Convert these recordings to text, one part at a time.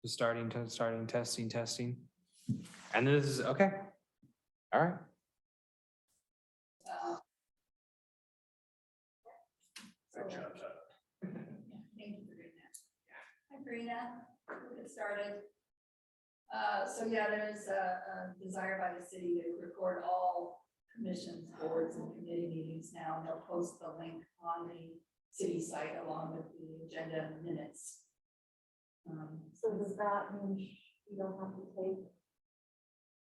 Just starting, testing. And this is, okay. All right. Thank you for doing that. Hi, Karina. We'll get started. So yeah, there's a desire by the city to record all commissions, boards, and committee meetings now, and they'll post the link on the city site along with the agenda and minutes. So does that mean you don't have to take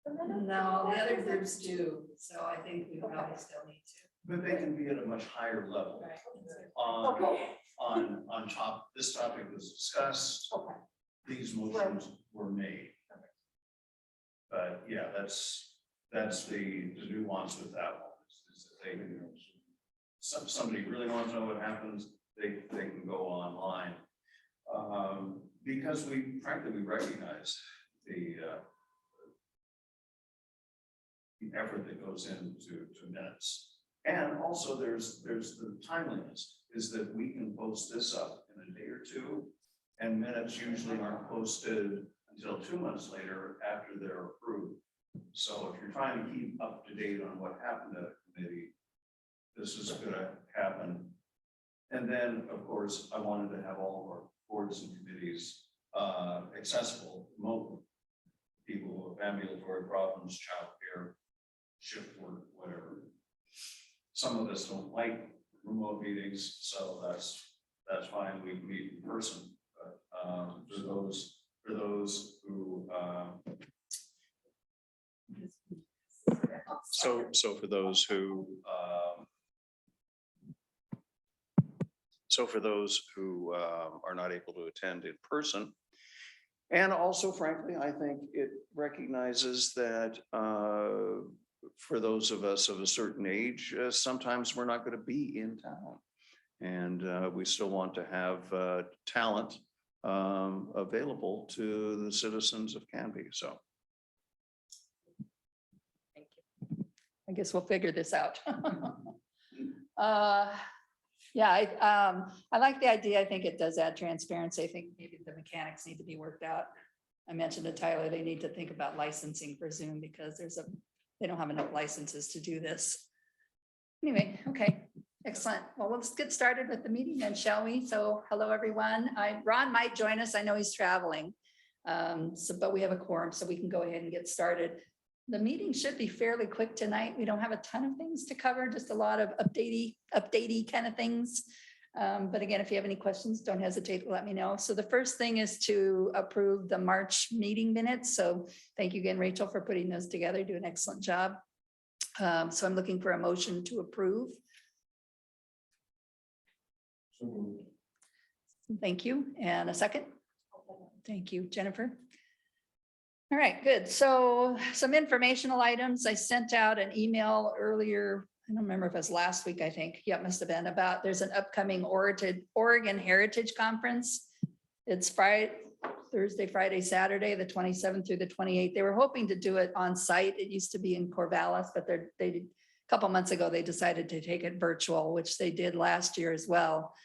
the minutes? No, the other groups do, so I think we probably still need to. But they can be at a much higher level. Right. Okay. On top, this topic was discussed, Okay. these motions were made. But yeah, that's the nuance with that one, is that they, somebody really wants to know what happens, they can go online. Because frankly, we recognize the effort that goes into minutes. And also there's the timeliness, is that we can post this up in a day or two, and minutes usually aren't posted until 2 months later after they're approved. So if you're trying to keep up to date on what happened at a committee, this is gonna happen. And then, of course, I wanted to have all of our boards and committees accessible remotely. People who have ambulatory problems, childcare, shift work, whatever. Some of us don't like remote meetings, so that's fine. We can meet in person. But for those who so for those who are not able to attend in person. And also, frankly, I think it recognizes that for those of us of a certain age, sometimes we're not going to be in town. And we still want to have talent available to the citizens of Canby. So. Thank you. I guess we'll figure this out. Yeah, I like the idea. I think it does add transparency. I think maybe the mechanics need to be worked out. I mentioned to Tyler, they need to think about licensing for Zoom because they don't have enough licenses to do this. Anyway, okay, excellent. Well, let's get started with the meeting then, shall we? So hello, everyone. Ron might join us. I know he's traveling. But we have a quorum, so we can go ahead and get started. The meeting should be fairly quick tonight. We don't have a ton of things to cover, just a lot of updatey kind of things. But again, if you have any questions, don't hesitate to let me know. So the first thing is to approve the March meeting minutes. So thank you again, Rachel, for putting those together. Do an excellent job. So I'm looking for a motion to approve. Thank you. And a second. Thank you, Jennifer. All right, good. So some informational items. I sent out an email earlier. I don't remember if it was last week, I think. Yeah, it must have been about there's an upcoming Oregon Heritage Conference. It's Thursday, Friday, Saturday, the 27th through the 28th. They were hoping to do it on site. It used to be in Corvallis, but a couple months ago, they decided to take it virtual, which they did last year as well.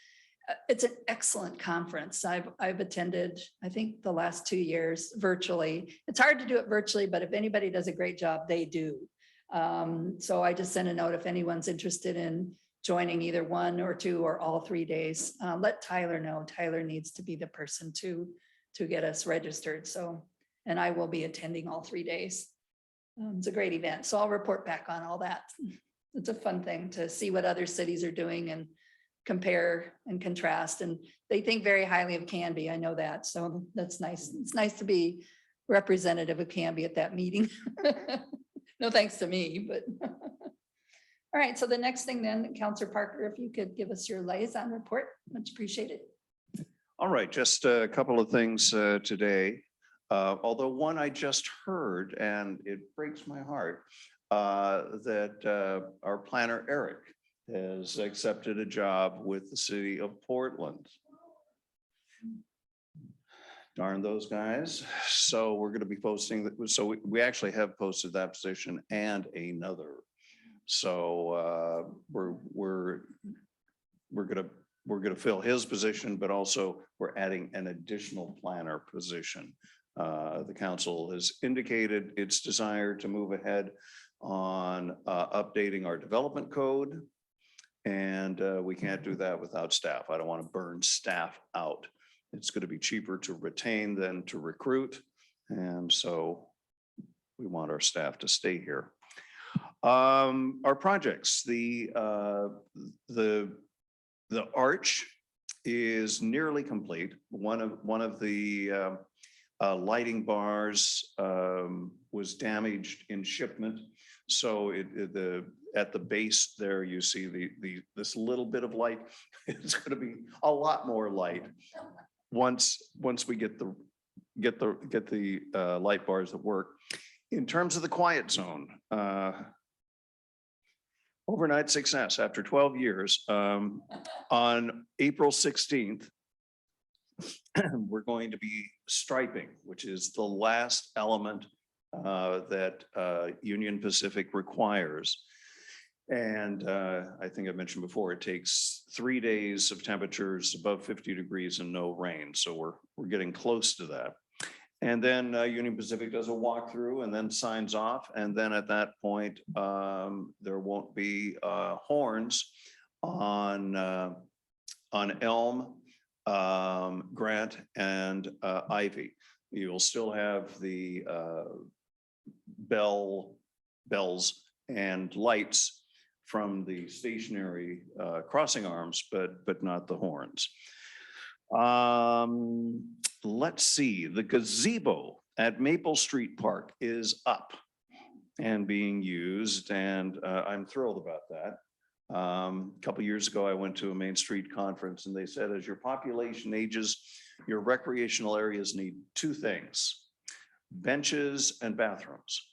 It's an excellent conference. I've attended, I think the last 2 years virtually. It's hard to do it virtually, but if anybody does a great job, they do. So I just sent a note if anyone's interested in joining either 1 or 2 or all 3 days. Let Tyler know. Tyler needs to be the person to get us registered. So, and I will be attending all 3 days. It's a great event. So I'll report back on all that. It's a fun thing to see what other cities are doing and compare and contrast, and they think very highly of Canby. I know that, so that's nice. It's nice to be representative of Canby at that meeting. No thanks to me, but all right. So the next thing then, Councillor Parker, if you could give us your liaison report, much appreciated. All right, just a couple of things today. Although one I just heard, and it breaks my heart, that our planner Eric has accepted a job with the city of Portland. Darn those guys. So we're going to be posting that. So we actually have posted that position and another. So we're going going to fill his position, but also we're adding an additional planner position. The council has indicated its desire to move ahead on updating our development code. And we can't do that without staff. I don't want to burn staff out. It's going to be cheaper to retain than to recruit. And so we want our staff to stay here. Our projects, the arch is nearly complete. One of the lighting bars was damaged in shipment. So at the base there, you see this little bit of light. It's going to be a lot more light once we get the light bars that work. In terms of the quiet zone, overnight success after 12 years. On April 16th, we're going to be striping, which is the last element that Union Pacific requires. And I think I mentioned before, it takes 3 days of temperatures above 50 degrees and no rain. So we're getting close to that. And then Union Pacific does a walkthrough and then signs off. And then at that point, there won't be horns on Elm, Grant, and Ivy. You'll still have the bells and lights from the stationary crossing arms, but not the horns. Let's see, the gazebo at Maple Street Park is up and being used, and I'm thrilled about that. A couple of years ago, I went to a Main Street conference and they said, as your population ages, your recreational areas need 2 things, benches and bathrooms.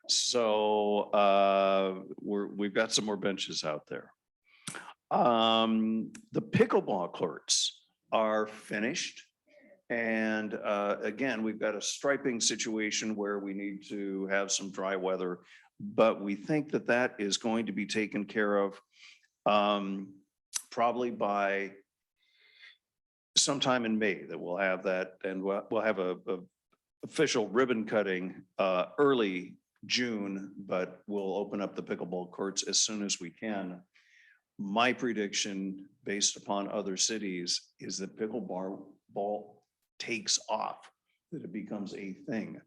So we've got some more benches out there. The pickleball courts are finished. And again, we've got a striping situation where we need to have some dry weather, but we think that is going to be taken care of probably by sometime in May, that we'll have that, and we'll have a official ribbon cutting early June, but we'll open up the pickleball courts as soon as we can. My prediction, based upon other cities, is that pickleball takes off, that it becomes a thing,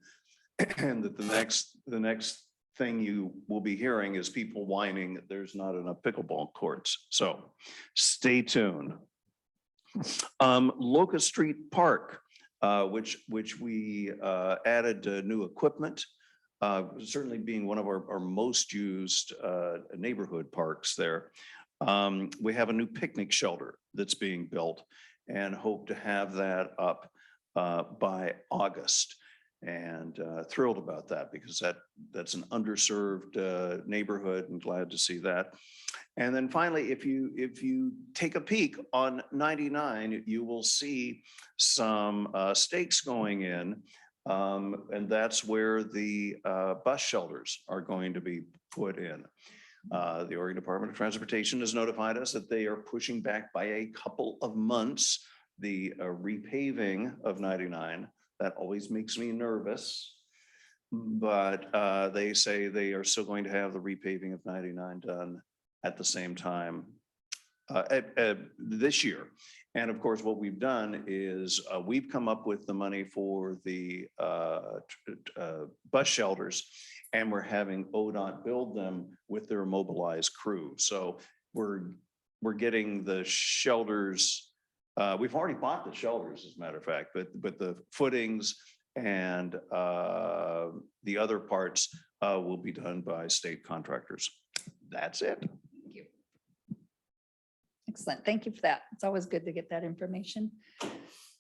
and that the next thing you will be hearing is people whining that there's not enough pickleball courts. So stay tuned. Locust Street Park, which we added new equipment, certainly being one of our most used neighborhood parks there. We have a new picnic shelter that's being built and hope to have that up by August, and thrilled about that because that's an underserved neighborhood, and glad to see that. And then finally, if you take a peek on 99, you will see some stakes going in, and that's where the bus shelters are going to be put in. The Oregon Department of Transportation has notified us that they are pushing back by a couple of months the repaving of 99. That always makes me nervous, but they say they are still going to have the repaving of 99 done at the same time this year. And of course, what we've done is we've come up with the money for the bus shelters, and we're having ODOT build them with their mobilized crew. So we're getting the shelters. We've already bought the shelters, as a matter of fact, but the footings and the other parts will be done by state contractors. That's it. Thank you. Excellent. Thank you for that. It's always good to get that information.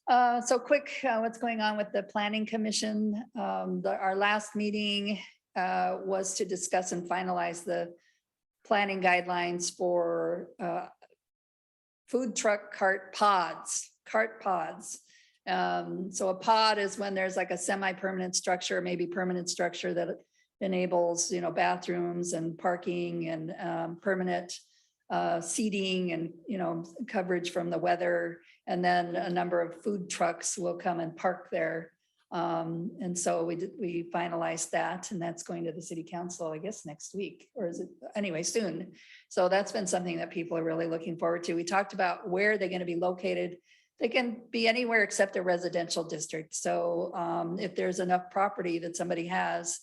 So quick, what's going on with the Planning Commission? Our last meeting was to discuss and finalize the planning guidelines for food truck cart pods. So a pod is when there's like a semi-permanent structure, maybe permanent structure that enables, bathrooms and parking and permanent seating and, coverage from the weather. And then a number of food trucks will come and park there. And so we finalized that, and that's going to the city council, I guess, next week, or is it, anyway, soon. So that's been something that people are really looking forward to. We talked about where they're going to be located. They can be anywhere except a residential district. So if there's enough property that somebody has,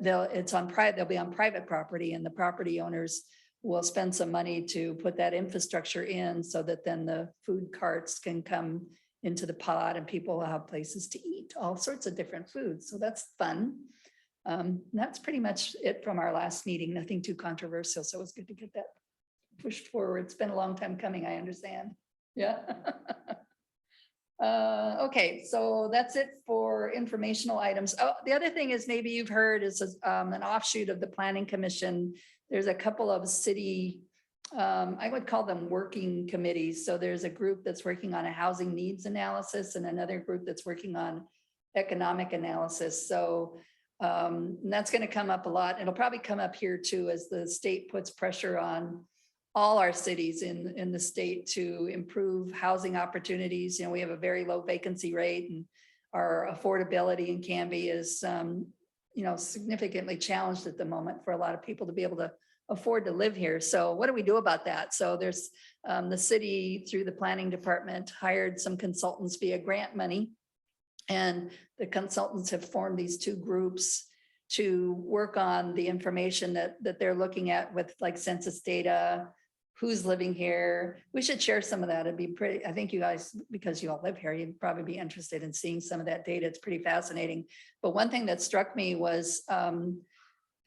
they'll be on private property, and the property owners will spend some money to put that infrastructure in so that then the food carts can come into the pod and people will have places to eat all sorts of different foods. So that's fun. That's pretty much it from our last meeting. Nothing too controversial. So it was good to get that pushed forward. It's been a long time coming, I understand. Yeah. Okay, so that's it for informational items. Oh, the other thing is, maybe you've heard, is an offshoot of the Planning Commission. There's a couple of city, I would call them working committees. So there's a group that's working on a housing needs analysis and another group that's working on economic analysis. So that's going to come up a lot. It'll probably come up here too, as the state puts pressure on all our cities in the state to improve housing opportunities. We have a very low vacancy rate, and our affordability in Canby is, significantly challenged at the moment for a lot of people to be able to afford to live here. So what do we do about that? So there's the city, through the planning department, hired some consultants via grant money. And the consultants have formed these two groups to work on the information that they're looking at, with like census data, who's living here. We should share some of that. It'd be pretty, I think you guys, because you all live here, you'd probably be interested in seeing some of that data. It's pretty fascinating. But one thing that struck me was, I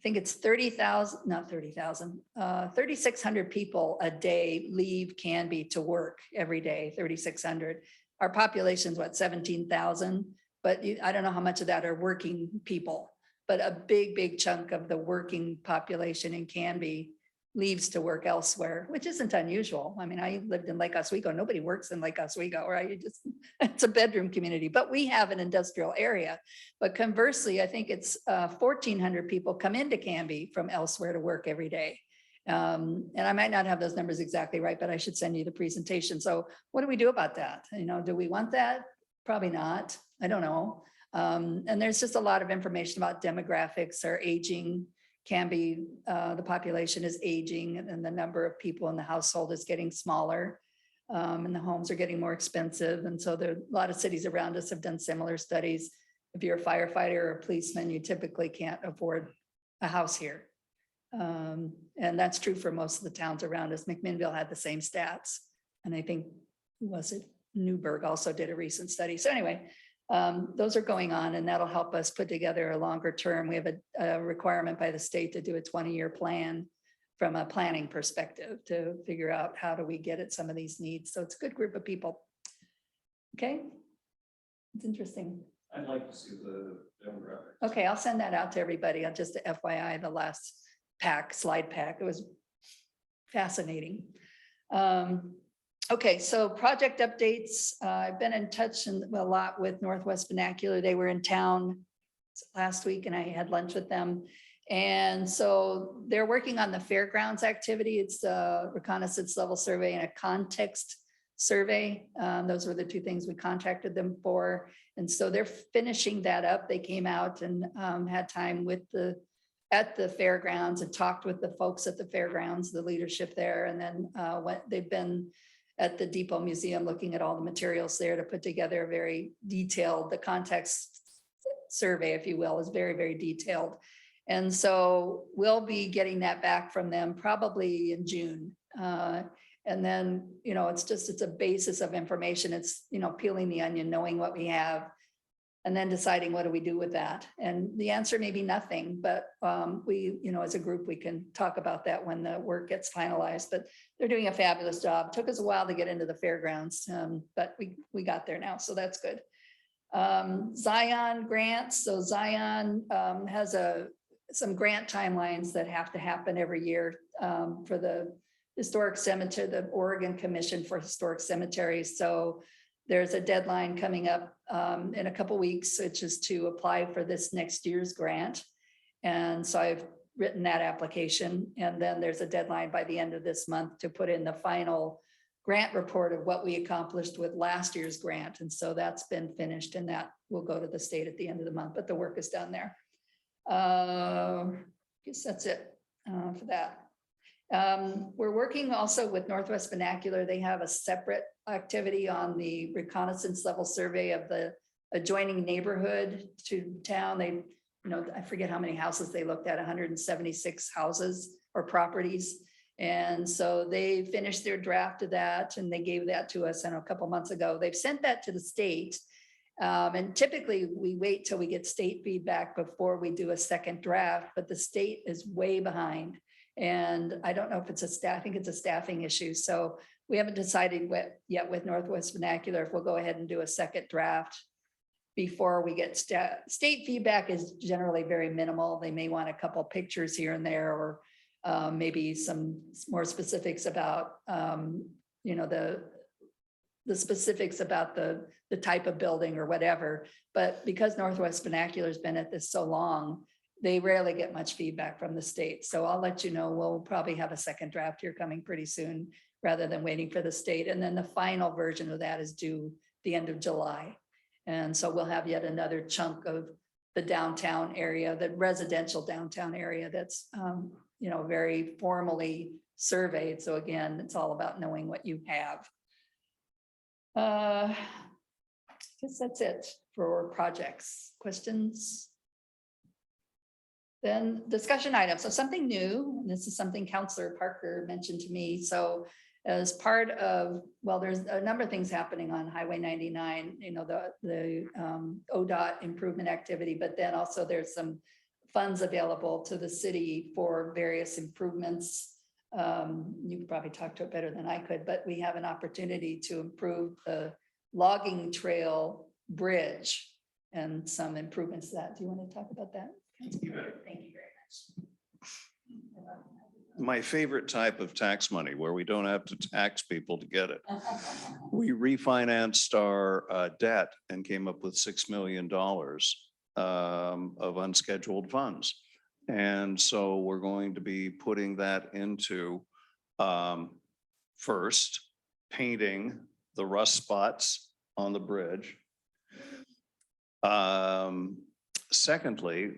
think it's 3,600 people a day leave Canby to work every day, 3,600. Our population's what, 17,000, but I don't know how much of that are working people, but a big chunk of the working population in Canby leaves to work elsewhere, which isn't unusual. I mean, I lived in Lake Oswego. Nobody works in Lake Oswego, right? It's a bedroom community, but we have an industrial area. But conversely, I think it's 1,400 people come into Canby from elsewhere to work every day. And I might not have those numbers exactly right, but I should send you the presentation. So what do we do about that? Do we want that? Probably not. I don't know. And there's just a lot of information about demographics. Or aging Canby, the population is aging, and the number of people in the household is getting smaller, and the homes are getting more expensive. And so there are a lot of cities around us have done similar studies. If you're a firefighter or a policeman, you typically can't afford a house here. And that's true for most of the towns around us. McMinnville had the same stats. And I think, was it Newburgh also did a recent study. So anyway, those are going on, and that'll help us put together a longer term. We have a requirement by the state to do a 20-year plan from a planning perspective to figure out how do we get at some of these needs. So it's a good group of people. Okay. It's interesting. I'd like to see the demographics. Okay, I'll send that out to everybody. I'll just FYI the last slide pack. It was fascinating. Okay, so project updates. I've been in touch a lot with Northwest Vernacular. They were in town last week and I had lunch with them. And so they're working on the fairgrounds activity. It's a reconnaissance level survey and a context survey. Those were the two things we contracted them for. And so they're finishing that up. They came out and had time at the fairgrounds and talked with the folks at the fairgrounds, the leadership there. And then they've been at the Depot Museum looking at all the materials there to put together a very detailed, the context survey, if you will, is very detailed. And so we'll be getting that back from them probably in June. And then, it's a basis of information. It's, peeling the onion, knowing what we have, and then deciding what do we do with that. And the answer may be nothing, but we, as a group, we can talk about that when the work gets finalized. But they're doing a fabulous job. Took us a while to get into the fairgrounds, but we got there now, so that's good. Zion grants. So Zion has some grant timelines that have to happen every year for the historic cemetery, the Oregon Commission for Historic Cemeteries. So there's a deadline coming up in a couple weeks, which is to apply for this next year's grant. And so I've written that application. And then there's a deadline by the end of this month to put in the final grant report of what we accomplished with last year's grant. And so that's been finished and that will go to the state at the end of the month, but the work is done there. Guess that's it for that. We're working also with Northwest Vernacular. They have a separate activity on the reconnaissance level survey of the adjoining neighborhood to town. They, I forget how many houses they looked at, 176 houses or properties. And so they finished their draft of that and they gave that to us, a couple months ago. They've sent that to the state. And typically we wait till we get state feedback before we do a second draft, but the state is way behind. And I don't know if I think it's a staffing issue. So we haven't decided yet with Northwest Vernacular if we'll go ahead and do a second draft before we get state feedback is generally very minimal. They may want a couple pictures here and there, or maybe some more specifics about, the specifics about the type of building or whatever. But because Northwest Vernacular has been at this so long, they rarely get much feedback from the state. So I'll let you know, we'll probably have a second draft here coming pretty soon rather than waiting for the state. And then the final version of that is due the end of July. And so we'll have yet another chunk of the downtown area, the residential downtown area that's, very formally surveyed. So again, it's all about knowing what you have. I guess that's it for projects. Questions? Then discussion items. So something new, and this is something Councillor Parker mentioned to me. So as part of, well, there's a number of things happening on Highway 99, the ODOT improvement activity, but then also there's some funds available to the city for various improvements. You could probably talk to it better than I could, but we have an opportunity to improve the logging trail bridge and some improvements to that. Do you want to talk about that? Thank you very much. My favorite type of tax money where we don't have to tax people to get it. We refinanced our debt and came up with $6 million of unscheduled funds. And so we're going to be putting that into first painting the rust spots on the bridge. Secondly,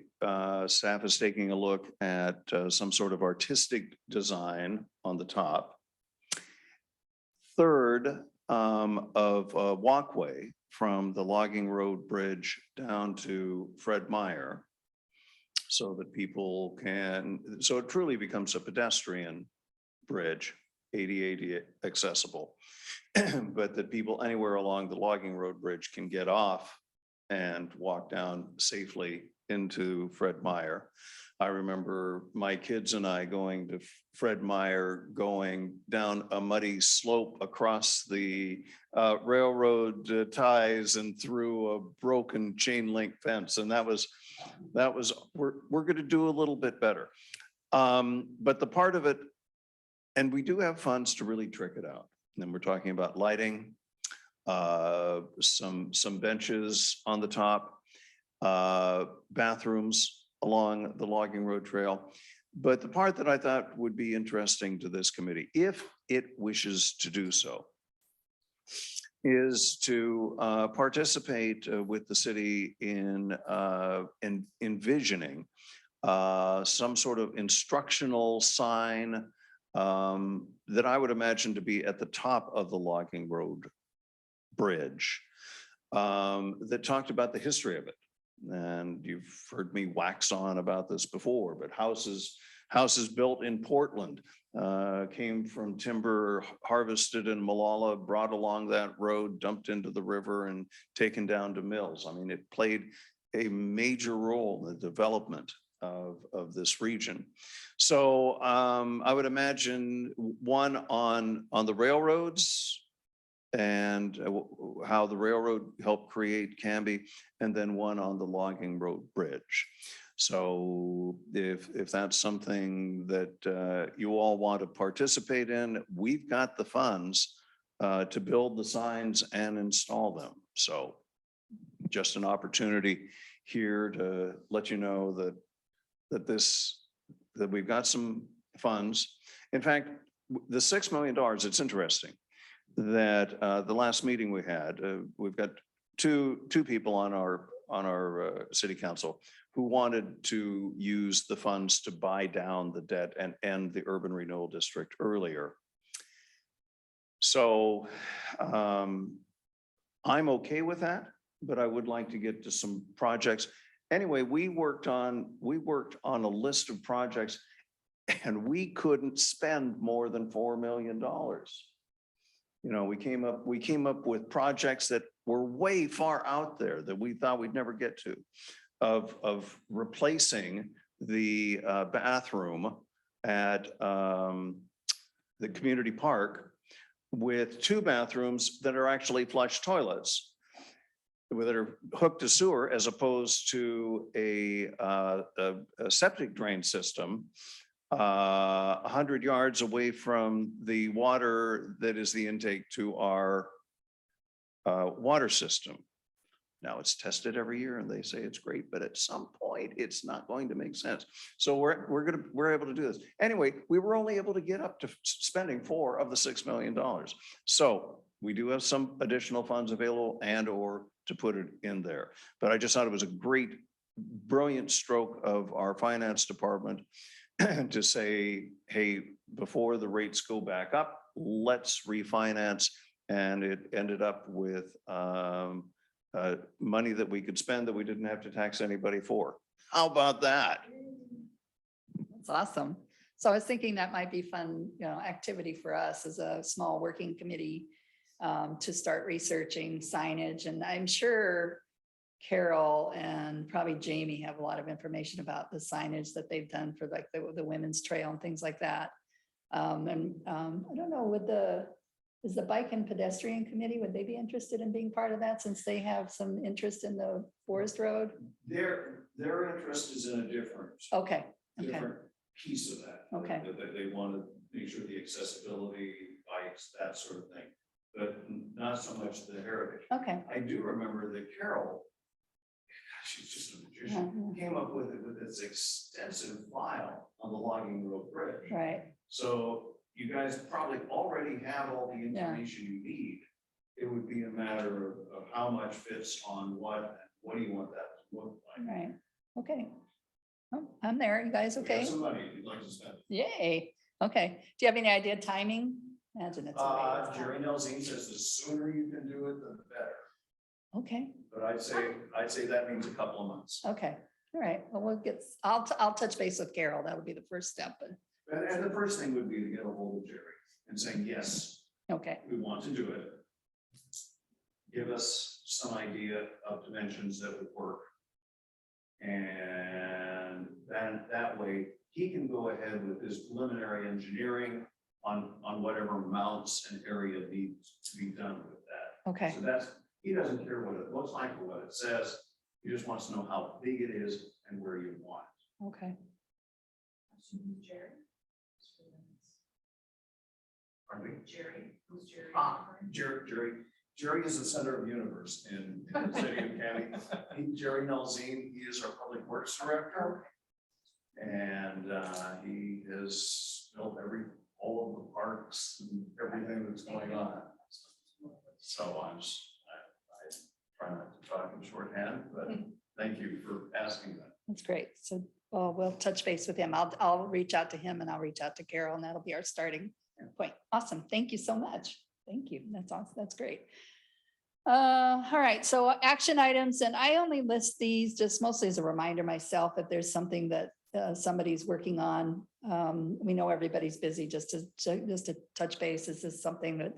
staff is taking a look at some sort of artistic design on the top. Third, of a walkway from the Logging Road Bridge down to Fred Meyer, so that people can, so it truly becomes a pedestrian bridge, ADA accessible, but that people anywhere along the Logging Road Bridge can get off and walk down safely into Fred Meyer. I remember my kids and I going to Fred Meyer, going down a muddy slope across the railroad ties and through a broken chain link fence. And we're going to do a little bit better. But the part of it, and we do have funds to really trick it out. And then we're talking about lighting, some benches on the top, bathrooms along the Logging Road Trail. But the part that I thought would be interesting to this committee, if it wishes to do so, is to participate with the city in envisioning some sort of instructional sign that I would imagine to be at the top of the Logging Road Bridge that talked about the history of it. And you've heard me wax on about this before, but houses built in Portland came from timber harvested in Malala, brought along that road, dumped into the river and taken down to mills. I mean, it played a major role in the development of this region. So I would imagine one on the railroads and how the railroad helped create Canby, and then one on the Logging Road Bridge. So if that's something that you all want to participate in, we've got the funds to build the signs and install them. So just an opportunity here to let you know that that we've got some funds. In fact, the $6 million, it's interesting that the last meeting we had, we've got two people on our city council who wanted to use the funds to buy down the debt and end the urban renewal district earlier. So I'm okay with that, but I would like to get to some projects. Anyway, we worked on a list of projects and we couldn't spend more than $4 million. You know, we came up with projects that were way far out there that we thought we'd never get to, of replacing the bathroom at the community park with 2 bathrooms that are actually flush toilets that are hooked to sewer as opposed to a septic drain system 100 yards away from the water that is the intake to our water system. Now it's tested every year and they say it's great, but at some point it's not going to make sense. So we're able to do this. Anyway, we were only able to get up to spending $4 of the $6 million. So we do have some additional funds available and or to put it in there. But I just thought it was a great, brilliant stroke of our finance department to say, hey, before the rates go back up, let's refinance. And it ended up with money that we could spend that we didn't have to tax anybody for. How about that? That's awesome. So I was thinking that might be fun, activity for us as a small working committee to start researching signage. And I'm sure Carol and probably Jamie have a lot of information about the signage that they've done for like the women's trail and things like that. I don't know, is the bike and pedestrian committee, would they be interested in being part of that since they have some interest in the Forest Road? Their interest is in a different piece of that. Okay. That they want to make sure the accessibility, bikes, that sort of thing, but not so much the heritage. Okay. I do remember that Carol, she's just a magician, came up with this extensive file on the Logging Road Bridge. Right. So you guys probably already have all the information you need. It would be a matter of how much fits on what do you want that to look like? Right. Okay. Oh, I'm there. You guys We okay? have some money you'd like to spend. Yay. Okay. Do you have any idea timing? Imagine it's. a ways out. Jerry Nelson says the sooner you can do it, the better. Okay. But I'd say that means a couple of months. Okay. All right. Well, I'll touch base with Carol. That would be the first step, but And the first thing would be to get a hold of Jerry and saying, yes, okay. we want to do it. Give us some idea of dimensions that would work. And then that way he can go ahead with his preliminary engineering on whatever mounts and area needs to be done with that. Okay. So he doesn't care what it looks like or what it says. He just wants to know how big it is and where you want it. Okay. Jerry. Pardon me? Jerry, who's Jerry? Jerry is the center of the universe in the city of Canby. Jerry Nelzine, he is our public works director. And he has built all of the parks and everything that's going on. So I try not to talk in shorthand, but thank you for asking that. That's great. So we'll touch base with him. I'll reach out to him and I'll reach out to Carol and that'll be our starting point. Awesome. Thank you so much. Thank you. That's awesome. That's great. All right. So action items, and I only list these just mostly as a reminder myself if there's something that somebody's working on. We know everybody's busy, just to touch base. Is this something that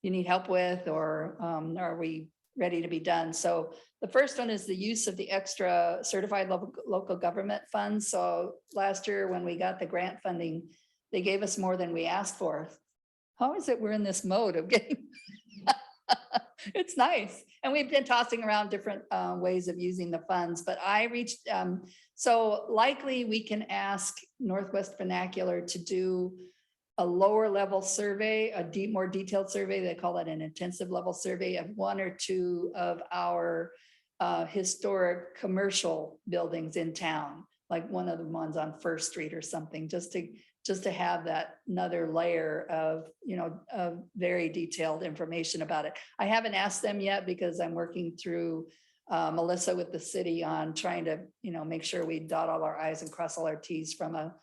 you need help with, or are we ready to be done? So the first one is the use of the extra certified local government funds. So last year when we got the grant funding, they gave us more than we asked for. How is it we're in this mode of getting? It's nice. And we've been tossing around different ways of using the funds, but I reached, so likely we can ask Northwest Vernacular to do a lower level survey, a more detailed survey. They call that an intensive level survey of 1 or 2 of our historic commercial buildings in town. like one of the ones on First Street or something, just to have that another layer of, of very detailed information about it. I haven't asked them yet because I'm working through Melissa with the city on trying to, make sure we dot all our i's and cross all our t's from a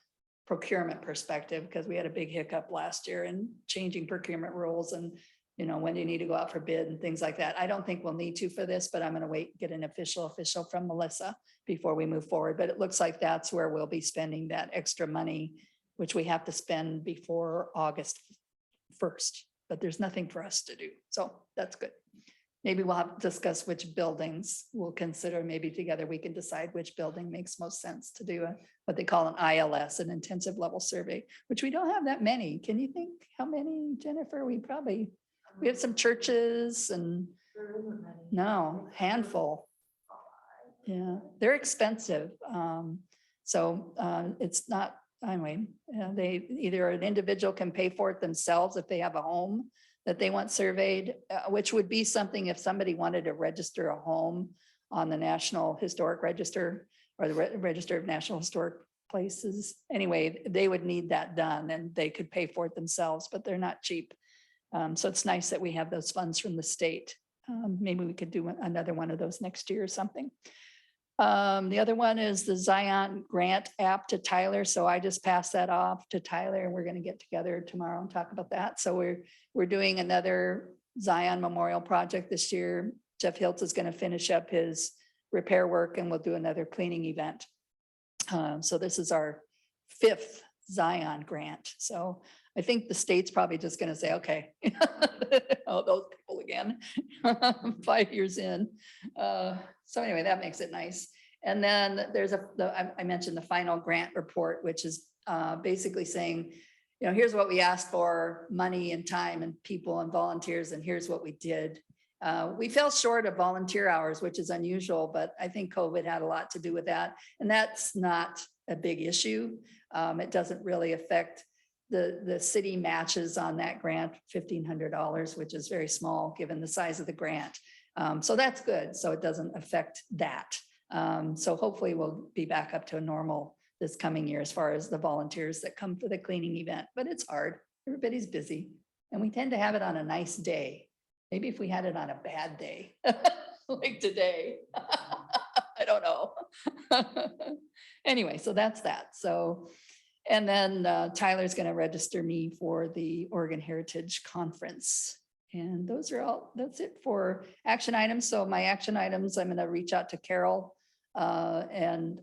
procurement perspective, because we had a big hiccup last year in changing procurement rules and, when you need to go out for bid and things like that. I don't think we'll need to for this, but I'm going to wait, get an official from Melissa before we move forward. But it looks like that's where we'll be spending that extra money, which we have to spend before August 1st, but there's nothing for us to do. So that's good. Maybe we'll have to discuss which buildings we'll consider. Maybe together we can decide which building makes most sense to do what they call an ILS, an intensive level survey, which we don't have that many. Can you think how many, Jennifer? We have some churches and There isn't many. no, handful. Yeah, they're expensive. It's not, anyway, they either an individual can pay for it themselves if they have a home that they want surveyed, which would be something if somebody wanted to register a home on the National Historic Register or the Register of National Historic Places. Anyway, they would need that done and they could pay for it themselves, but they're not cheap. So it's nice that we have those funds from the state. Maybe we could do another one of those next year or something. The other one is the Zion grant app to Tyler. So I just passed that off to Tyler and we're going to get together tomorrow and talk about that. So we're doing another Zion Memorial project this year. Jeff Hiltz is going to finish up his repair work and we'll do another cleaning event. So this is our 5th Zion grant. So I think the state's probably just going to say, okay, oh, those people again, 5 years in. So anyway, that makes it nice. And then there's I mentioned the final grant report, which is basically saying, here's what we asked for, money and time and people and volunteers, and here's what we did. We fell short of volunteer hours, which is unusual, but I think COVID had a lot to do with that. And that's not a big issue. It doesn't really affect the city matches on that grant, $1,500, which is very small given the size of the grant. So that's good. So it doesn't affect that. So hopefully we'll be back up to a normal this coming year as far as the volunteers that come for the cleaning event, but it's hard. Everybody's busy and we tend to have it on a nice day. Maybe if we had it on a bad day, like today, I don't know. Anyway, so that's that. So, and then Tyler's going to register me for the Oregon Heritage Conference. And those are all, that's it for action items. So my action items, I'm going to reach out to Carol and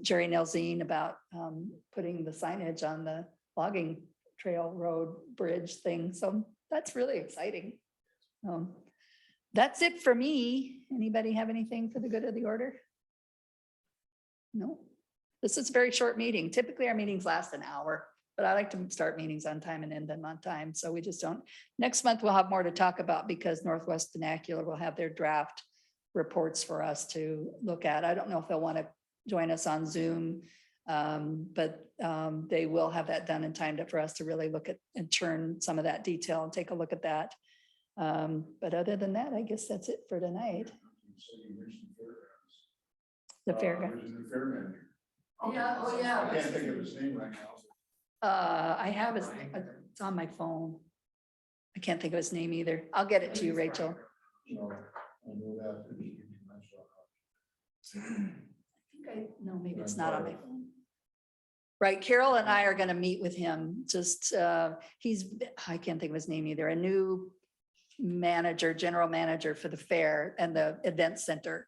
Jerry Nelzine about putting the signage on the logging trail road bridge thing. So that's really exciting. That's it for me. Anybody have anything for the good of the order? No. This is a very short meeting. Typically our meetings last an hour, but I like to start meetings on time and end them on time. So we just don't. Next month we'll have more to talk about because Northwest Vernacular will have their draft reports for us to look at. I don't know if they'll want to join us on Zoom, but they will have that done in time for us to really look at and churn some of that detail and take a look at that. But other than that, I guess that's it for tonight. The fairground. There's a new fair manager. Yeah, oh, yeah. I can't think of his name right now. I have his, it's on my phone. I can't think of his name either. I'll get it to you, Rachel. So I know that. No, maybe it's not on my phone. Right, Carol and I are gonna meet with him, just, I can't think of his name either, a new manager, general manager for the fair and the event center.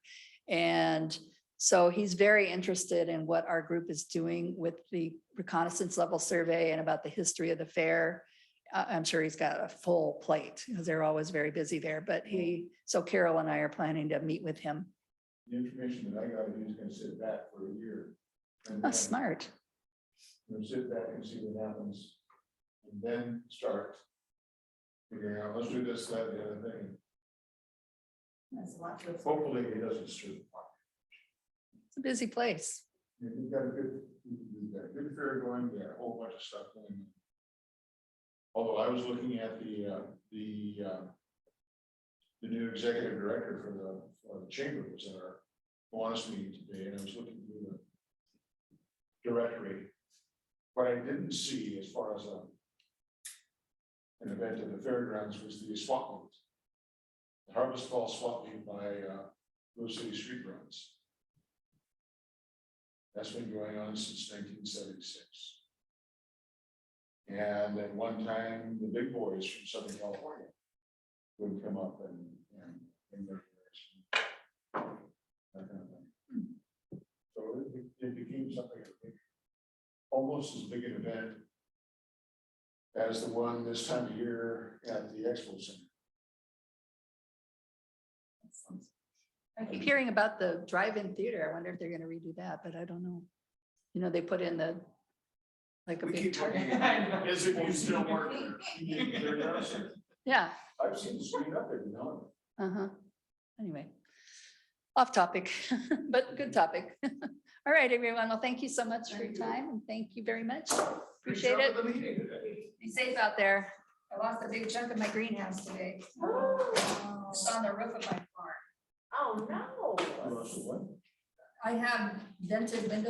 And so he's very interested in what our group is doing with the reconnaissance level survey and about the history of the fair. I'm sure he's got a full plate because they're always very busy there, but so Carol and I are planning to meet with him. The information that I got, he was gonna sit back for a year. And Oh, then, smart. sit back and see what happens. And then start figuring out, let's do this, that, the other thing. That's a lot to explain. Hopefully he doesn't strip. It's a busy place. We've got a good fair going, we got a whole bunch of stuff going on. Although I was looking at the new executive director for the chamber was at our Kiwanis meeting today, and I was looking through directory. What I didn't see as far as an event at the fairgrounds was the swap meet. The Harvest Fall swap meet by Blue City Street Runs. That's been going on since 1976. And at one time, the big boys from Southern California would come up and their direction. That kind of thing. So it became something almost as big an event as the one this time of year at the Expo Center. I keep hearing about the drive-in theater. I wonder if they're gonna redo that, but I don't know. You know, they put in the, like a We big keep target. looking as if you still work there. Yeah, I've seen the screen up there, you know. uh-huh. Anyway, off topic, but good topic. All right, everyone. Well, thank you so much for your time and thank you very much. Appreciate it. The meeting today. Be safe out there. I lost a big chunk of my greenhouse today. It's on the roof of my farm. Oh, no. Russell, what? I have vented windows